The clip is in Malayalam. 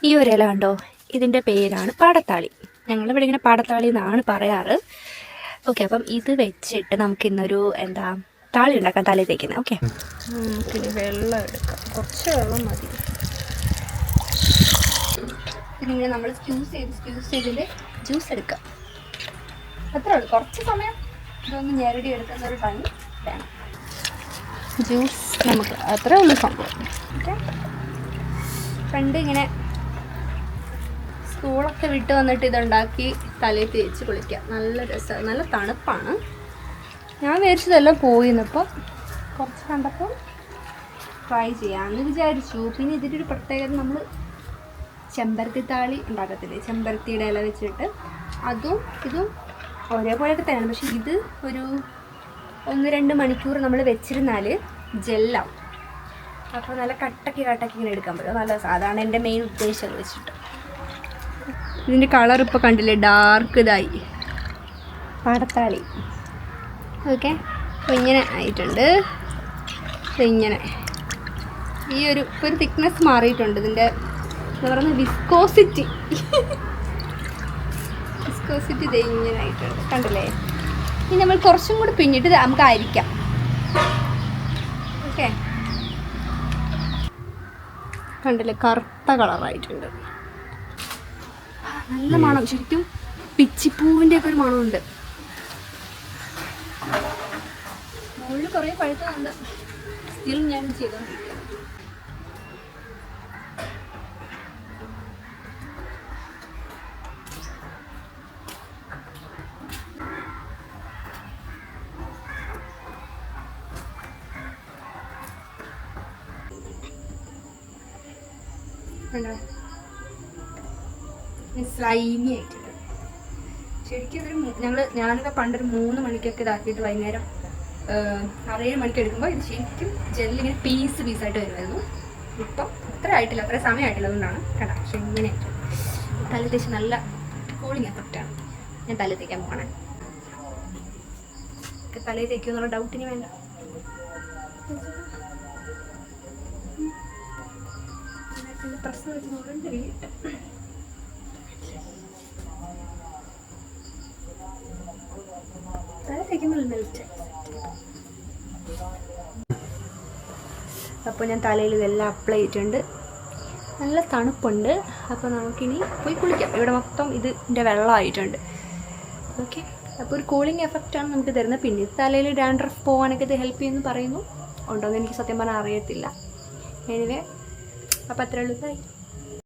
ഈ ഒരു ഇല കണ്ടോ, ഇതിൻ്റെ പേരാണ് പാടത്താളി. ഞങ്ങളിവിടെ ഇങ്ങനെ പാടത്താളി എന്നാണ് പറയാറ്. ഓക്കെ, അപ്പം ഇത് വെച്ചിട്ട് നമുക്കിന്നൊരു താളി ഉണ്ടാക്കാം, തലയിൽ തേക്കുന്നത്. ഓക്കെ, നമുക്കിനി വെള്ളം എടുക്കാം, കുറച്ച് വെള്ളം മതി. ഇതിങ്ങനെ നമ്മൾ ജ്യൂസ് ചെയ്തിട്ട് ജ്യൂസ് എടുക്കാം. അത്രേ ഉള്ളൂ, കുറച്ച് സമയം ഇതൊന്ന് ഞെരടി എടുക്കുന്നൊരു ടൈം വേണം. ജ്യൂസ് നമുക്ക് അത്രേ ഉള്ളൂ സംഭവം. ഓക്കെ, പണ്ട് ഇങ്ങനെ സ്കൂളൊക്കെ വിട്ട് വന്നിട്ട് ഇതുണ്ടാക്കി തലയിൽ തേച്ച് കുളിക്കാം. നല്ല രസമാണ്, നല്ല തണുപ്പാണ്. ഞാൻ വിചാരിച്ചതെല്ലാം പോയിന്നപ്പോൾ കുറച്ച് കണ്ടപ്പോൾ ട്രൈ ചെയ്യാമെന്ന് വിചാരിച്ചു. പിന്നെ ഇതിൻ്റെ ഒരു പ്രത്യേകത, നമ്മൾ ചെമ്പരത്തി താളി ഉണ്ടാക്കത്തില്ലേ, ചെമ്പരത്തിയുടെ ഇല വെച്ചിട്ട് അതും ഇതും ഒരേപോലെയൊക്കെ തന്നെയാണ്. പക്ഷേ ഇത് ഒരു 1-2 മണിക്കൂർ നമ്മൾ വെച്ചിരുന്നാൽ ജെല്ലാവും. അപ്പോൾ നല്ല കട്ടക്ക് ഇങ്ങനെ എടുക്കാൻ പറ്റും. നല്ല സാധാരണ എൻ്റെ മെയിൻ ഉദ്ദേശം വെച്ചിട്ട്. ഇതിൻ്റെ കളർ ഇപ്പോൾ കണ്ടില്ലേ, ഡാർക്ക് ഇതായി പാടത്താളി. ഓക്കെ, അപ്പോൾ ഇങ്ങനെ ആയിട്ടുണ്ട്. ഇങ്ങനെ ഈ ഒരു തിക്നെസ് മാറിയിട്ടുണ്ട്. ഇതിൻ്റെ എന്താ പറയുന്നത്, വിസ്കോസിറ്റി ഇത് ഇങ്ങനെ ആയിട്ടുണ്ട്, കണ്ടില്ലേ? ഇനി നമ്മൾ കുറച്ചും കൂടി പിന്നിട്ട് നമുക്ക് അരിക്കാം. ഓക്കെ, കണ്ടില്ലേ, കറുത്ത കളറായിട്ടുണ്ട്. നല്ല മണം, ശരിക്കും പിച്ചിപ്പൂവിൻ്റെ ഒക്കെ ഒരു മണമുണ്ട്. മുകളിൽ കുറേ പഴുത്തുണ്ട്. സ്റ്റിൽ ഞാൻ ചെയ്തോണ്ടിരിക്കുക. സ്ലൈമി ആയിട്ടുണ്ട് ശരിക്കും. ഞാനൊക്കെ പണ്ടൊരു 3 മണിക്കൊക്കെ ഇതാക്കിയിട്ട് വൈകുന്നേരം 6-7 മണിക്ക് എടുക്കുമ്പോൾ ഇത് ശരിക്കും ജെല്ലിങ്ങനെ പീസായിട്ട് വരുമായിരുന്നു. ഇപ്പം അത്ര ആയിട്ടില്ല, അത്ര സമയമായിട്ടില്ല. അതുകൊണ്ടാണ് കേട്ടോ. പക്ഷെ ഇങ്ങനെ തല തേച്ച് നല്ല കൂളിങ് എഫക്റ്റാണ്. ഞാൻ തല തേക്കാൻ പോകണേ. തലയിൽ തേക്കുമെന്നുള്ള ഡൗട്ടിന് വേണ്ട. പ്രശ്നം വെച്ച് നോക്കണ്ട. അപ്പോൾ ഞാൻ തലയിൽ ഇതെല്ലാം അപ്ലൈ ചെയ്തിട്ടുണ്ട്. നല്ല തണുപ്പുണ്ട്. അപ്പോൾ നമുക്കിനി പോയി കുളിക്കാം. ഇവിടെ മൊത്തം ഇതിൻ്റെ വെള്ളമായിട്ടുണ്ട്. ഓക്കെ, അപ്പോൾ ഒരു കൂളിംഗ് എഫക്റ്റാണ് നമുക്ക് തരുന്നത്. പിന്നെ തലയിൽ ഡാൻഡ്രഫ് പോകാനൊക്കെ ഇത് ഹെൽപ്പ് ചെയ്യുമെന്ന് പറയുന്നു. ഉണ്ടോയെന്ന് എനിക്ക് സത്യം പറഞ്ഞാൽ അറിയത്തില്ല. എനിവേ, അപ്പോൾ അത്രേ ഉള്ളൂ. ബൈ.